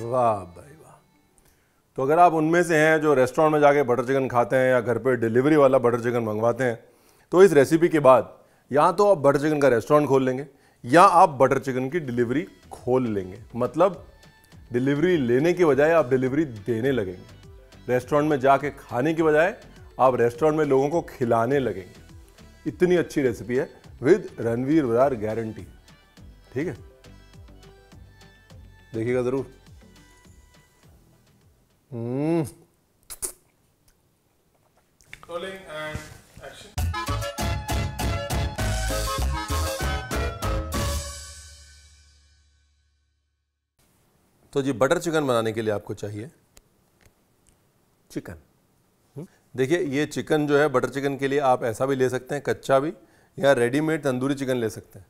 वाह भाई वाह। तो अगर आप उनमें से हैं जो रेस्टोरेंट में जाके बटर चिकन खाते हैं या घर पे डिलीवरी वाला बटर चिकन मंगवाते हैं, तो इस रेसिपी के बाद या तो आप बटर चिकन का रेस्टोरेंट खोल लेंगे या आप बटर चिकन की डिलीवरी खोल लेंगे। मतलब डिलीवरी लेने की बजाय आप डिलीवरी देने लगेंगे। रेस्टोरेंट में जाके खाने की बजाय आप रेस्टोरेंट में लोगों को खिलाने लगेंगे। इतनी अच्छी रेसिपी है विद रणवीर बरार गारंटी। ठीक है, देखिएगा जरूर। Rolling and action. तो जी बटर चिकन बनाने के लिए आपको चाहिए चिकन। देखिए ये चिकन जो है बटर चिकन के लिए आप ऐसा भी ले सकते हैं, कच्चा भी, या रेडीमेड तंदूरी चिकन ले सकते हैं।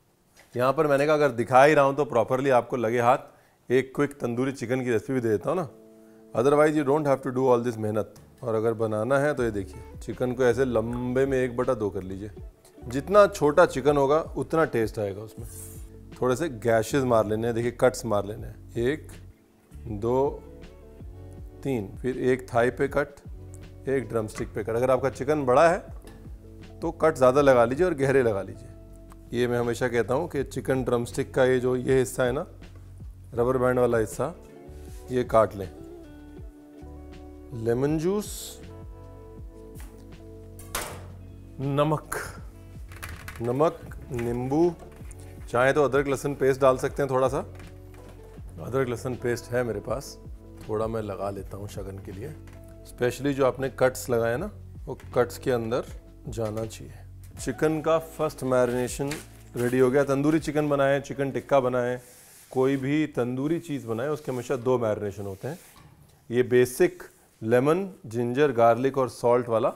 यहाँ पर मैंने कहा अगर दिखा ही रहा हूँ तो प्रॉपरली आपको लगे हाथ एक क्विक तंदूरी चिकन की रेसिपी दे देता हूँ ना, otherwise you don't have to do all this मेहनत। और अगर बनाना है तो ये देखिए, चिकन को ऐसे लंबे में 1/2 कर लीजिए। जितना छोटा चिकन होगा उतना टेस्ट आएगा उसमें। थोड़े से गैशेस मार लेने हैं, देखिए कट्स मार लेने हैं, 1 2 3, फिर एक थाई पे कट, एक ड्रम स्टिक पे कट। अगर आपका चिकन बड़ा है तो कट ज़्यादा लगा लीजिए और गहरे लगा लीजिए। ये मैं हमेशा कहता हूँ कि चिकन ड्रम स्टिक का ये जो ये हिस्सा है ना, रबर बैंड वाला हिस्सा, ये काट लें। लेमन जूस, नमक, नींबू, चाहे तो अदरक लहसुन पेस्ट डाल सकते हैं थोड़ा सा। अदरक लहसुन पेस्ट है मेरे पास, थोड़ा मैं लगा लेता हूँ शगन के लिए। स्पेशली जो आपने कट्स लगाए ना, वो कट्स के अंदर जाना चाहिए। चिकन का फर्स्ट मैरिनेशन रेडी हो गया। तंदूरी चिकन बनाएं, चिकन टिक्का बनाएं, कोई भी तंदूरी चीज़ बनाएं, उसके हमेशा 2 मैरिनेशन होते हैं। ये बेसिक लेमन, जिंजर, गार्लिक और सॉल्ट वाला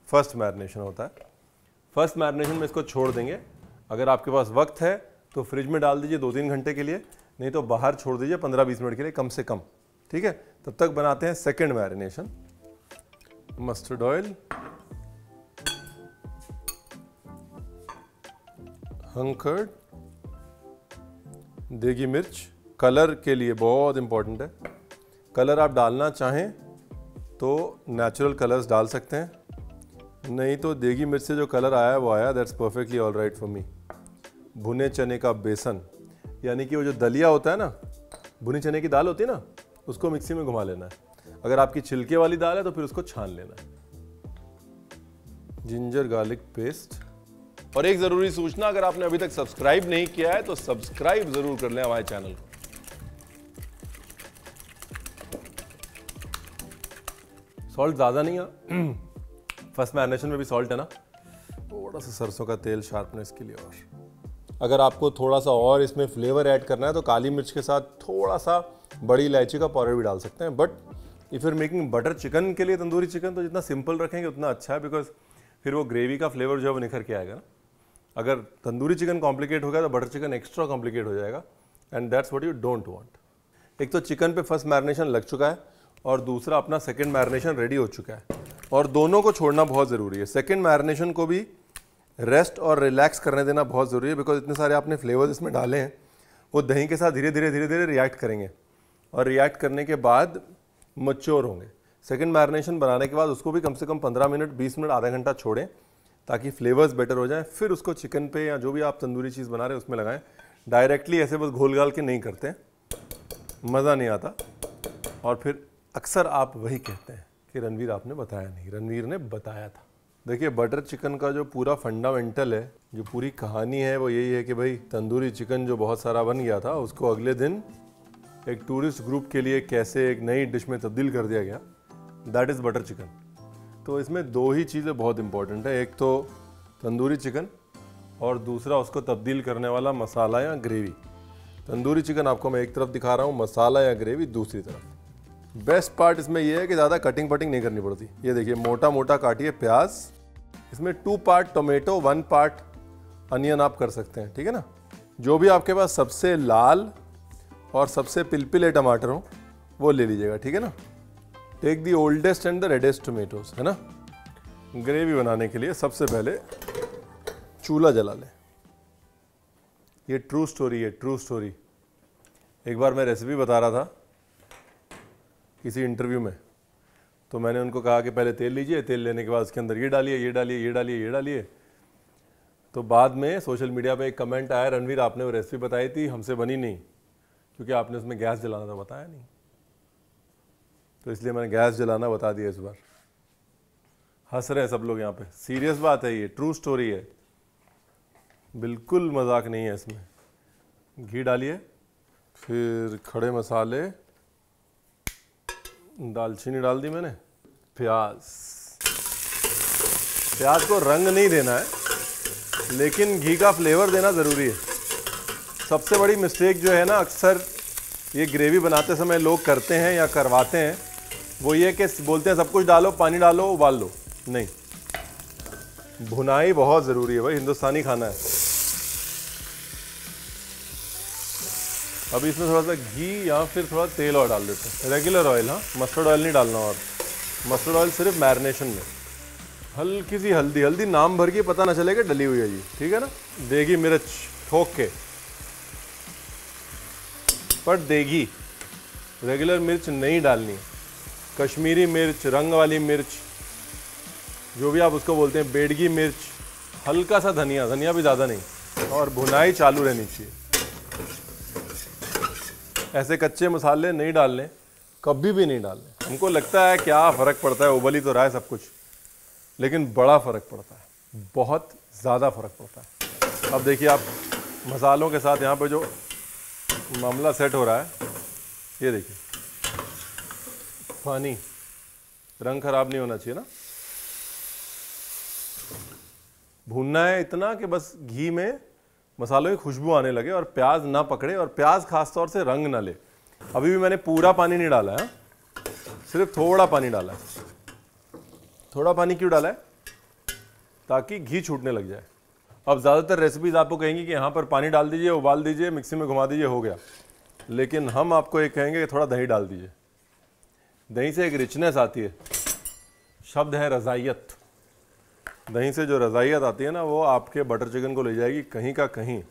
फर्स्ट मैरिनेशन होता है। फर्स्ट मैरिनेशन में इसको छोड़ देंगे। अगर आपके पास वक्त है तो फ्रिज में डाल दीजिए 2-3 घंटे के लिए, नहीं तो बाहर छोड़ दीजिए 15-20 मिनट के लिए कम से कम। ठीक है, तब तक बनाते हैं सेकेंड मैरिनेशन। मस्टर्ड ऑयल, हंकर्ड, देगी मिर्च, कलर के लिए बहुत इंपॉर्टेंट है। कलर आप डालना चाहें तो नेचुरल कलर्स डाल सकते हैं, नहीं तो देगी मिर्च से जो कलर आया वो आया, that's perfectly all right for me. भुने चने का बेसन, यानी कि वो जो दलिया होता है ना, भुनी चने की दाल होती है ना, उसको मिक्सी में घुमा लेना है। अगर आपकी छिलके वाली दाल है तो फिर उसको छान लेना है। Ginger garlic paste. और एक ज़रूरी सूचना, अगर आपने अभी तक सब्सक्राइब नहीं किया है तो सब्सक्राइब ज़रूर कर लें हमारे चैनल को। सॉल्ट ज़्यादा नहीं है, फर्स्ट मैरिनेशन में भी सॉल्ट है ना, थोड़ा सा सरसों का तेल शार्पनेस के लिए। और अगर आपको थोड़ा सा और इसमें फ्लेवर ऐड करना है तो काली मिर्च के साथ थोड़ा सा बड़ी इलायची का पाउडर भी डाल सकते हैं। But if you are making butter chicken के लिए तंदूरी चिकन, तो जितना सिंपल रखेंगे उतना अच्छा है, बिकॉज फिर वो ग्रेवी का फ्लेवर जो है वो निखर के आएगा ना। अगर तंदूरी चिकन कॉम्प्लिकेट हो गया तो बटर चिकन एक्स्ट्रा कॉम्प्लिकेट हो जाएगा, and that's what you don't want. एक तो चिकन पे फर्स्ट मैरिनेशन लग चुका है और दूसरा अपना सेकंड मैरिनेशन रेडी हो चुका है, और दोनों को छोड़ना बहुत ज़रूरी है। सेकंड मैरिनेशन को भी रेस्ट और रिलैक्स करने देना बहुत ज़रूरी है, बिकॉज इतने सारे आपने फ्लेवर्स इसमें डाले हैं, वो दही के साथ धीरे धीरे रिएक्ट करेंगे और रिएक्ट करने के बाद मैच्योर होंगे। सेकंड मैरिनेशन बनाने के बाद उसको भी कम से कम 15 मिनट, 20 मिनट, आधा घंटा छोड़ें ताकि फ्लेवर्स बेटर हो जाएं। फिर उसको चिकन पे या जो भी आप तंदूरी चीज़ बना रहे हैं उसमें लगाएं। डायरेक्टली ऐसे बस घोल घाल के नहीं करते, मज़ा नहीं आता। और फिर अक्सर आप वही कहते हैं कि रणवीर आपने बताया नहीं। रणवीर ने बताया था। देखिए बटर चिकन का जो पूरा फंडामेंटल है, जो पूरी कहानी है, वो यही है कि भाई तंदूरी चिकन जो बहुत सारा बन गया था उसको अगले दिन एक टूरिस्ट ग्रुप के लिए कैसे एक नई डिश में तब्दील कर दिया गया, दैट इज़ बटर चिकन। तो इसमें 2 ही चीज़ें बहुत इंपॉर्टेंट है, एक तो तंदूरी चिकन और दूसरा उसको तब्दील करने वाला मसाला या ग्रेवी। तंदूरी चिकन आपको मैं एक तरफ दिखा रहा हूँ, मसाला या ग्रेवी दूसरी तरफ। बेस्ट पार्ट इसमें यह है कि ज़्यादा कटिंग पटिंग नहीं करनी पड़ती। ये देखिए मोटा मोटा काटिए प्याज, इसमें 2 पार्ट टोमेटो, 1 पार्ट अनियन आप कर सकते हैं, ठीक है ना। जो भी आपके पास सबसे लाल और सबसे पिलपिले टमाटर हो वो ले लीजिएगा, ठीक है ना। Take the oldest and the reddest tomatoes, है ना। ग्रेवी बनाने के लिए सबसे पहले चूल्हा जला लें। ये ट्रू स्टोरी है, ट्रू स्टोरी। एक बार मैं रेसिपी बता रहा था किसी इंटरव्यू में, तो मैंने उनको कहा कि पहले तेल लीजिए, तेल लेने के बाद उसके अंदर ये डालिए, ये डालिए, ये डालिए, ये डालिए। तो बाद में सोशल मीडिया पे एक कमेंट आया, रणवीर आपने वो रेसिपी बताई थी, हमसे बनी नहीं क्योंकि आपने उसमें गैस जलाना था, बताया नहीं। तो इसलिए मैंने गैस जलाना बता दिया इस बार। हंस रहे हैं सब लोग यहाँ पे, सीरियस बात है, ये ट्रू स्टोरी है, बिल्कुल मजाक नहीं है इसमें। घी डालिए, फिर खड़े मसाले, दालचीनी डाल दी मैंने, प्याज को रंग नहीं देना है लेकिन घी का फ्लेवर देना ज़रूरी है। सबसे बड़ी मिस्टेक जो है ना अक्सर ये ग्रेवी बनाते समय लोग करते हैं या करवाते हैं, वो ये कि बोलते हैं सब कुछ डालो, पानी डालो, उबाल लो। नहीं, भुनाई बहुत ज़रूरी है भाई, हिंदुस्तानी खाना है। अभी इसमें थोड़ा सा घी या फिर थोड़ा तेल और डाल देते हैं, रेगुलर ऑयल, हाँ, मस्टर्ड ऑयल नहीं डालना। और मस्टर्ड ऑयल सिर्फ मैरिनेशन में। हल्की सी हल्दी, हल्दी नाम भर के पता ना चले कि डली हुई है जी, ठीक है ना। देगी मिर्च ठोक के, पर देगी, रेगुलर मिर्च नहीं डालनी है। कश्मीरी मिर्च, रंग वाली मिर्च, जो भी आप उसको बोलते हैं, बेडगी मिर्च, हल्का सा धनिया, धनिया भी ज़्यादा नहीं, और भुनाई चालू रहनी चाहिए। ऐसे कच्चे मसाले नहीं डालने, कभी भी नहीं डालने। हमको लगता है क्या फ़र्क पड़ता है, उबल ही तो रहा है सब कुछ, लेकिन बड़ा फ़र्क पड़ता है, बहुत ज़्यादा फ़र्क पड़ता है। अब देखिए आप मसालों के साथ यहाँ पे जो मामला सेट हो रहा है, ये देखिए, पानी, रंग खराब नहीं होना चाहिए ना। भूनना है इतना कि बस घी में मसालों की खुशबू आने लगे और प्याज ना पकड़े, और प्याज खास तौर से रंग ना ले। अभी भी मैंने पूरा पानी नहीं डाला है, सिर्फ थोड़ा पानी डाला है। थोड़ा पानी क्यों डाला है? ताकि घी छूटने लग जाए। अब ज़्यादातर रेसिपीज़ आपको कहेंगी कि यहाँ पर पानी डाल दीजिए, उबाल दीजिए, मिक्सी में घुमा दीजिए, हो गया। लेकिन हम आपको एक कहेंगे कि थोड़ा दही डाल दीजिए। दही से एक रिचनेस आती है, शब्द है रज़ाइयत। दही से जो रज़ाइयत आती है ना, वो आपके बटर चिकन को ले जाएगी कहीं का कहीं।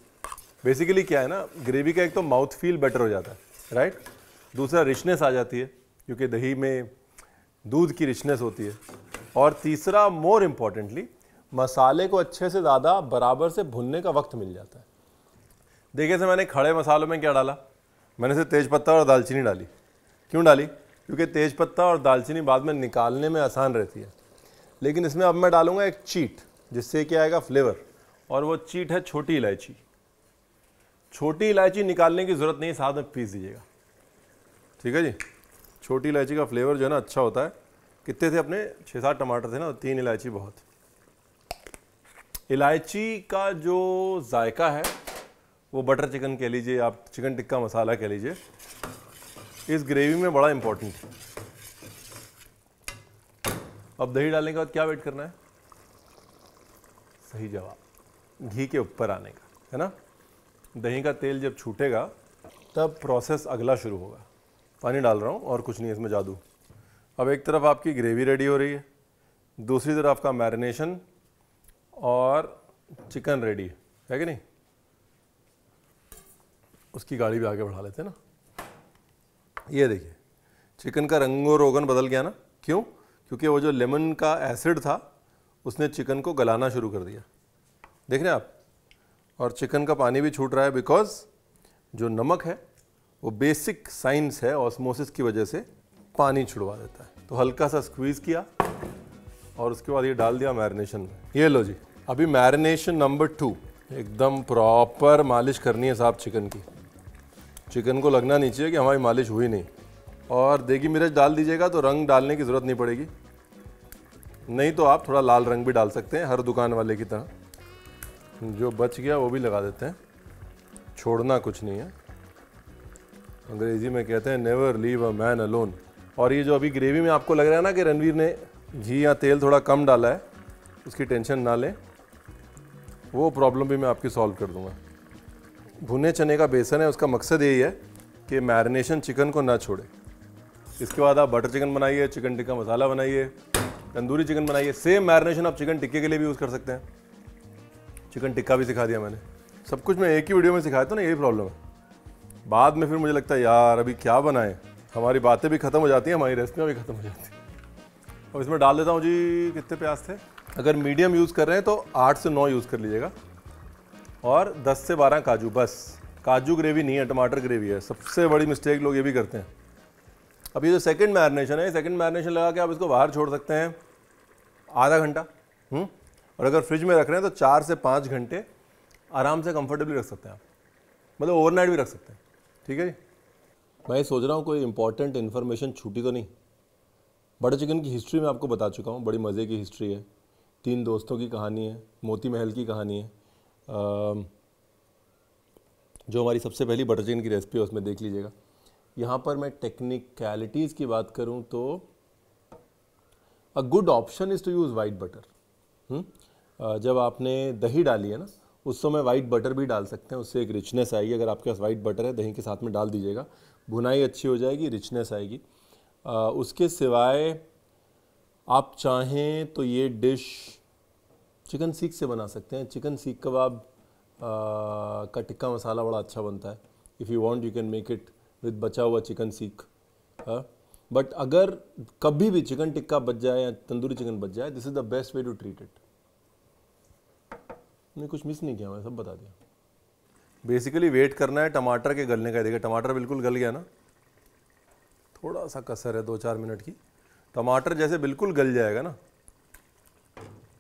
बेसिकली क्या है ना, ग्रेवी का एक तो माउथ फील बेटर हो जाता है, राइट। दूसरा रिचनेस आ जाती है क्योंकि दही में दूध की रिचनेस होती है। और तीसरा मोर इम्पॉर्टेंटली, मसाले को अच्छे से ज़्यादा बराबर से भुनने का वक्त मिल जाता है। देखिए से मैंने खड़े मसालों में क्या डाला, मैंने से तेज़पत्ता और दालचीनी डाली। क्यों डाली? क्योंकि तेज़पत्ता और दालचीनी बाद में निकालने में आसान रहती है। लेकिन इसमें अब मैं डालूंगा एक चीट, जिससे क्या आएगा फ्लेवर, और वो चीट है छोटी इलायची। छोटी इलायची निकालने की ज़रूरत नहीं, साथ में पीस दीजिएगा, ठीक है जी। छोटी इलायची का फ्लेवर जो है ना अच्छा होता है। कितने थे अपने? 6-7 टमाटर थे ना, 3 इलायची बहुत। इलायची का जो जायका है वो बटर चिकन कह लीजिए, आप चिकन टिक्का मसाला कह लीजिए, इस ग्रेवी में बड़ा इंपॉर्टेंट है। अब दही डालने के बाद क्या वेट करना है? सही जवाब, घी के ऊपर आने का, है ना। दही का तेल जब छूटेगा तब प्रोसेस अगला शुरू होगा। पानी डाल रहा हूँ और कुछ नहीं इसमें जादू। अब एक तरफ आपकी ग्रेवी रेडी हो रही है, दूसरी तरफ का मैरिनेशन और चिकन रेडी है कि नहीं। उसकी गाड़ी भी आगे बढ़ा लेते हैं ना। ये देखिए चिकन का रंगो रोगन बदल गया ना। क्यों? क्योंकि वो जो लेमन का एसिड था उसने चिकन को गलाना शुरू कर दिया, देख रहे हैं आप। और चिकन का पानी भी छूट रहा है, बिकॉज जो नमक है वो बेसिक साइंस है, ऑस्मोसिस की वजह से पानी छुड़वा देता है। तो हल्का सा स्क्वीज़ किया और उसके बाद ये डाल दिया मैरिनेशन में। ये लो जी, अभी मैरिनेशन नंबर 2, एकदम प्रॉपर मालिश करनी है साहब चिकन की। चिकन को लगना नहीं चाहिए कि हमारी मालिश हुई नहीं। और देगी मिर्च डाल दीजिएगा तो रंग डालने की ज़रूरत नहीं पड़ेगी, नहीं तो आप थोड़ा लाल रंग भी डाल सकते हैं, हर दुकान वाले की तरह। जो बच गया वो भी लगा देते हैं, छोड़ना कुछ नहीं है। अंग्रेजी में कहते हैं never leave a man alone. और ये जो अभी ग्रेवी में आपको लग रहा है ना कि रणवीर ने घी या तेल थोड़ा कम डाला है, उसकी टेंशन ना लें, वो प्रॉब्लम भी मैं आपकी सॉल्व कर दूंगा। भुने चने का बेसन है, उसका मकसद यही है कि मैरिनेशन चिकन को ना छोड़े। इसके बाद आप बटर चिकन बनाइए, चिकन टिक्का मसाला बनाइए, तंदूरी चिकन बनाइए। सेम मैरिनेशन आप चिकन टिक्के के लिए भी यूज़ कर सकते हैं। चिकन टिक्का भी सिखा दिया मैंने, सब कुछ मैं एक ही वीडियो में सिखाया था ना, यही प्रॉब्लम है। बाद में फिर मुझे लगता है यार अभी क्या बनाएं, हमारी बातें भी खत्म हो जाती हैं, हमारी रेसिपियाँ भी खत्म हो जाती हैं। अब इसमें डाल देता हूँ जी, कितने प्याज थे, अगर मीडियम यूज़ कर रहे हैं तो 8 से 9 यूज़ कर लीजिएगा, और 10 से 12 काजू, बस। काजू ग्रेवी नहीं है, टमाटर ग्रेवी है। सबसे बड़ी मिस्टेक लोग ये भी करते हैं। अब ये जो सेकंड मैरिनेशन है, सेकंड मैरिनेशन लगा के आप इसको बाहर छोड़ सकते हैं आधा घंटा, और अगर फ्रिज में रख रहे हैं तो 4 से 5 घंटे आराम से कंफर्टेबली रख सकते हैं आप, मतलब ओवरनाइट भी रख सकते हैं। ठीक है जी। मैं सोच रहा हूँ कोई इंपॉर्टेंट इन्फॉर्मेशन छूटी तो नहीं। बटर चिकन की हिस्ट्री में आपको बता चुका हूँ, बड़ी मज़े की हिस्ट्री है। 3 दोस्तों की कहानी है, मोती महल की कहानी है। जो हमारी सबसे पहली बटर चिकन की रेसिपी है उसमें देख लीजिएगा। यहाँ पर मैं टेक्निकलिटीज़ की बात करूँ तो a good option is to use white butter. जब आपने दही डाली है ना, उस समय वाइट बटर भी डाल सकते हैं, उससे एक रिचनेस आएगी। अगर आपके पास वाइट बटर है, दही के साथ में डाल दीजिएगा, भुनाई अच्छी हो जाएगी, रिचनेस आएगी। उसके सिवाय आप चाहें तो ये डिश चिकन सीख से बना सकते हैं। चिकन सीख कबाब का टिक्का मसाला बड़ा अच्छा बनता है। If you want you can make it with बचा हुआ चिकन सीख। बट अगर कभी भी चिकन टिक्का बच जाए या तंदूरी चिकन बच जाए, this is the best way to treat it. मैंने कुछ मिस नहीं किया, मैं सब बता दिया। बेसिकली वेट करना है टमाटर के गलने का। देखिए टमाटर बिल्कुल गल गया ना, थोड़ा सा कसर है 2-4 मिनट की। टमाटर जैसे बिल्कुल गल जाएगा ना,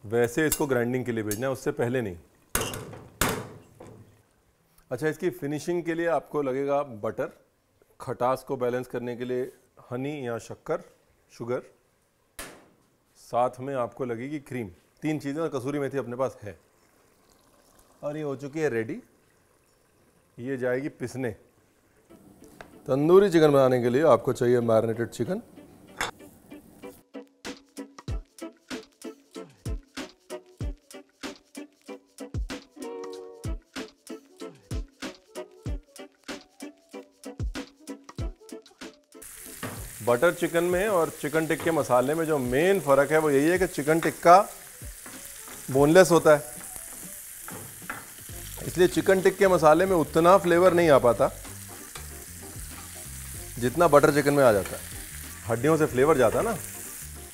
वैसे इसको ग्राइंडिंग के लिए भेजना है, उससे पहले नहीं। अच्छा, इसकी फिनिशिंग के लिए आपको लगेगा बटर, खटास को बैलेंस करने के लिए हनी या शक्कर, शुगर, साथ में आपको लगेगी क्रीम। 3 चीज़ें, और कसूरी मेथी अपने पास है। और ये हो चुकी है रेडी, ये जाएगी पिसने। तंदूरी चिकन बनाने के लिए आपको चाहिए मैरिनेटेड चिकन। बटर चिकन में और चिकन टिक्के मसाले में जो मेन फ़र्क है वो यही है कि चिकन टिक्का बोनलेस होता है, इसलिए चिकन टिक्के मसाले में उतना फ्लेवर नहीं आ पाता जितना बटर चिकन में आ जाता है। हड्डियों से फ्लेवर जाता है ना।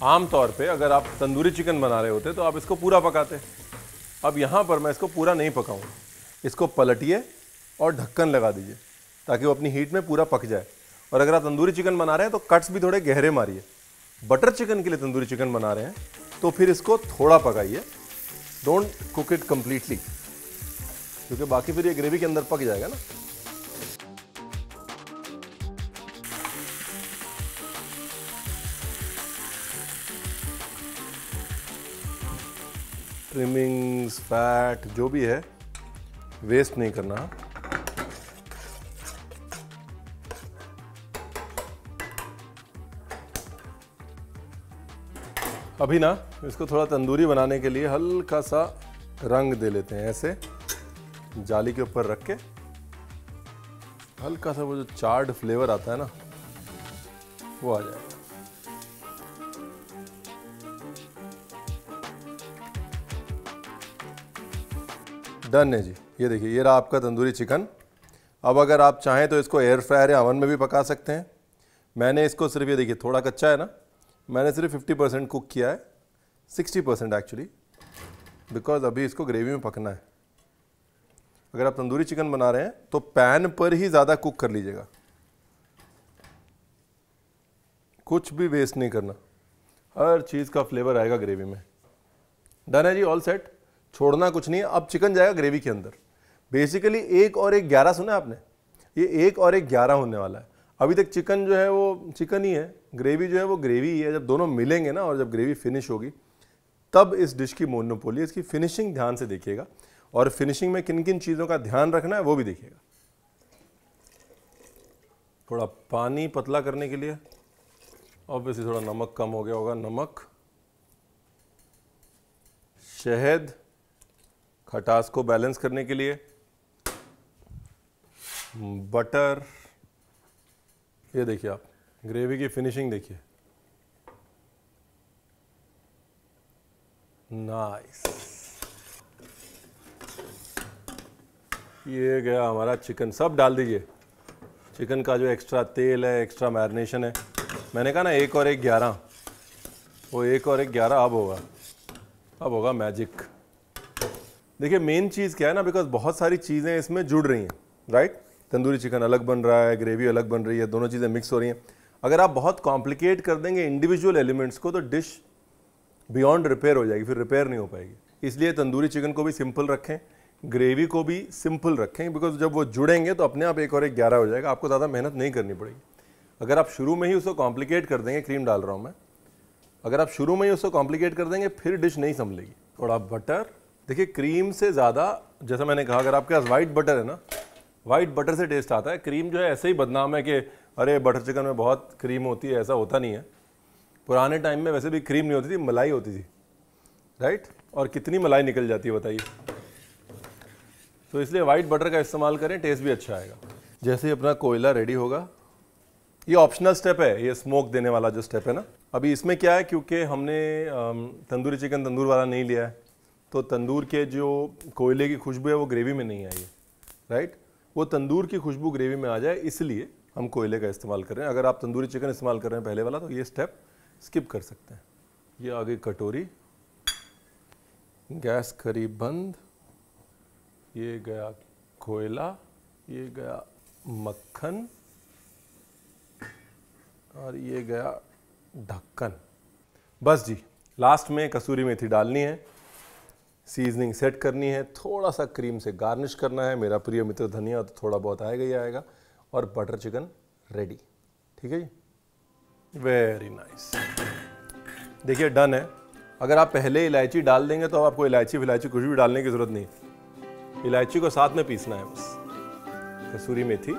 आम तौर पे अगर आप तंदूरी चिकन बना रहे होते तो आप इसको पूरा पकाते। अब यहाँ पर मैं इसको पूरा नहीं पकाऊंगा। इसको पलटिए और ढक्कन लगा दीजिए ताकि वो अपनी हीट में पूरा पक जाए। और अगर आप तंदूरी चिकन बना रहे हैं तो कट्स भी थोड़े गहरे मारिए। बटर चिकन के लिए तंदूरी चिकन बना रहे हैं तो फिर इसको थोड़ा पकाइए, डोंट कुक इट कंप्लीटली, क्योंकि बाकी फिर ये ग्रेवी के अंदर पक जाएगा ना। ट्रिमिंग्स, फैट जो भी है वेस्ट नहीं करना। अभी ना इसको थोड़ा तंदूरी बनाने के लिए हल्का सा रंग दे लेते हैं। ऐसे जाली के ऊपर रख के हल्का सा वो जो चार्ड फ्लेवर आता है ना, वो आ जाएगा। डन है जी। ये देखिए, ये रहा आपका तंदूरी चिकन। अब अगर आप चाहें तो इसको एयर फ्रायर या अवन में भी पका सकते हैं। मैंने इसको सिर्फ, ये देखिए थोड़ा कच्चा है ना, मैंने सिर्फ 50% कुक किया है, 60% एक्चुअली, बिकॉज अभी इसको ग्रेवी में पकना है। अगर आप तंदूरी चिकन बना रहे हैं तो पैन पर ही ज़्यादा कुक कर लीजिएगा, कुछ भी वेस्ट नहीं करना, हर चीज़ का फ्लेवर आएगा ग्रेवी में। डन है जी, ऑल सेट। छोड़ना कुछ नहीं है। अब चिकन जाएगा ग्रेवी के अंदर। बेसिकली 1 और 1 11 सुना आपने, ये 1 और 1 11 होने वाला है। अभी तक चिकन जो है वो चिकन ही है, ग्रेवी जो है वो ग्रेवी ही है। जब दोनों मिलेंगे ना और जब ग्रेवी फिनिश होगी तब इस डिश की मोनोपोली। इसकी फिनिशिंग ध्यान से देखिएगा, और फिनिशिंग में किन किन चीज़ों का ध्यान रखना है वो भी देखिएगा। थोड़ा पानी पतला करने के लिए ऑब्वियसली थोड़ा नमक कम हो गया होगा, नमक, शहद खटास को बैलेंस करने के लिए, बटर। ये देखिए आप ग्रेवी की फिनिशिंग देखिए, नाइस। ये गया हमारा चिकन, सब डाल दीजिए। चिकन का जो एक्स्ट्रा तेल है, एक्स्ट्रा मैरिनेशन है, मैंने कहा ना 1 और 1 11, वो 1 और 1 11 अब होगा मैजिक। देखिए मेन चीज़ क्या है ना, बिकॉज बहुत सारी चीज़ें इसमें जुड़ रही हैं, राइट। तंदूरी चिकन अलग बन रहा है, ग्रेवी अलग बन रही है, दोनों चीज़ें मिक्स हो रही हैं। अगर आप बहुत कॉम्प्लिकेट कर देंगे इंडिविजुअल एलिमेंट्स को तो डिश बियॉन्ड रिपेयर हो जाएगी, फिर रिपेयर नहीं हो पाएगी। इसलिए तंदूरी चिकन को भी सिंपल रखें, ग्रेवी को भी सिंपल रखें, बिकॉज जब वो जुड़ेंगे तो अपने आप 1 और 1 11 हो जाएगा, आपको ज़्यादा मेहनत नहीं करनी पड़ेगी। अगर आप शुरू में ही उसको कॉम्प्लिकेट कर देंगे, क्रीम डाल रहा हूँ मैं, अगर आप शुरू में ही उसको कॉम्प्लिकेट कर देंगे फिर डिश नहीं संभलेगी। थोड़ा बटर, देखिए क्रीम से ज़्यादा, जैसा मैंने कहा, अगर आपके पास वाइट बटर है ना, वाइट बटर से टेस्ट आता है। क्रीम जो है ऐसे ही बदनाम है कि अरे बटर चिकन में बहुत क्रीम होती है, ऐसा होता नहीं है। पुराने टाइम में वैसे भी क्रीम नहीं होती थी, मलाई होती थी, राइट। और कितनी मलाई निकल जाती है बताइए। तो इसलिए वाइट बटर का इस्तेमाल करें, टेस्ट भी अच्छा आएगा। जैसे ही अपना कोयला रेडी होगा, ये ऑप्शनल स्टेप है, ये स्मोक देने वाला जो स्टेप है ना। अभी इसमें क्या है, क्योंकि हमने तंदूरी चिकन तंदूर वाला नहीं लिया है, तो तंदूर के जो कोयले की खुशबू है वो ग्रेवी में नहीं आई है, राइट। वो तंदूर की खुशबू ग्रेवी में आ जाए इसलिए हम कोयले का इस्तेमाल कर रहे हैं। अगर आप तंदूरी चिकन इस्तेमाल कर रहे हैं पहले वाला, तो ये स्टेप स्किप कर सकते हैं। ये आ गई कटोरी, गैस करीब बंद, ये गया कोयला, ये गया मक्खन, और ये गया ढक्कन। बस जी, लास्ट में कसूरी मेथी डालनी है, सीजनिंग सेट करनी है, थोड़ा सा क्रीम से गार्निश करना है। मेरा प्रिय मित्र धनिया तो थोड़ा बहुत आएगा ही आएगा, और बटर चिकन रेडी। ठीक है जी, वेरी नाइस। देखिए डन है। अगर आप पहले इलायची डाल देंगे तो आपको इलायची फिलायची कुछ भी डालने की जरूरत नहीं, इलायची को साथ में पीसना है बस। कसूरी मेथी,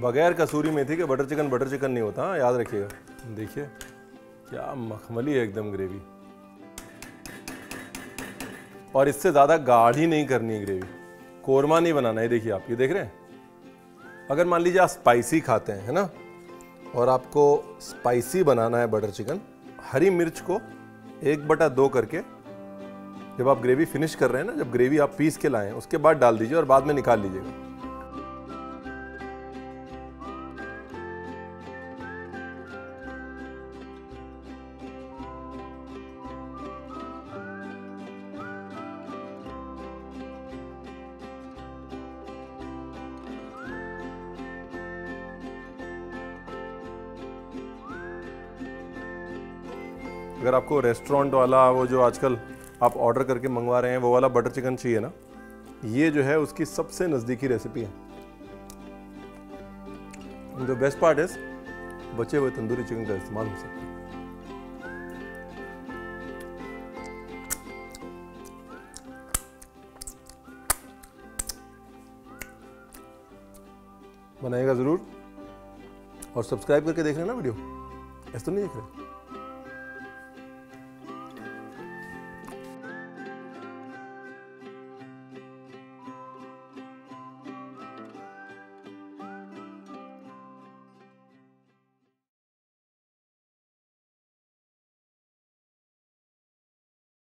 बगैर कसूरी मेथी के बटर चिकन नहीं होता, हाँ याद रखिएगा। देखिए क्या मखमली है एकदम ग्रेवी, और इससे ज़्यादा गाढ़ी नहीं करनी है ग्रेवी, कोरमा नहीं बनाना है। देखिए आप ये देख रहे हैं, अगर मान लीजिए आप स्पाइसी खाते हैं, है ना, और आपको स्पाइसी बनाना है बटर चिकन, हरी मिर्च को 1/2 करके जब आप ग्रेवी फिनिश कर रहे हैं ना, जब ग्रेवी आप पीस के लाएं उसके बाद डाल दीजिए और बाद में निकाल लीजिएगा। अगर आपको रेस्टोरेंट वाला वो जो आजकल आप ऑर्डर करके मंगवा रहे हैं वो वाला बटर चिकन चाहिए ना, ये जो है उसकी सबसे नज़दीकी रेसिपी है। द बेस्ट पार्ट इज बचे हुए तंदूरी चिकन का इस्तेमाल हो सकता है। बनाइएगा ज़रूर, और सब्सक्राइब करके देख रहे हैं ना वीडियो, ऐसा तो नहीं देख रहे?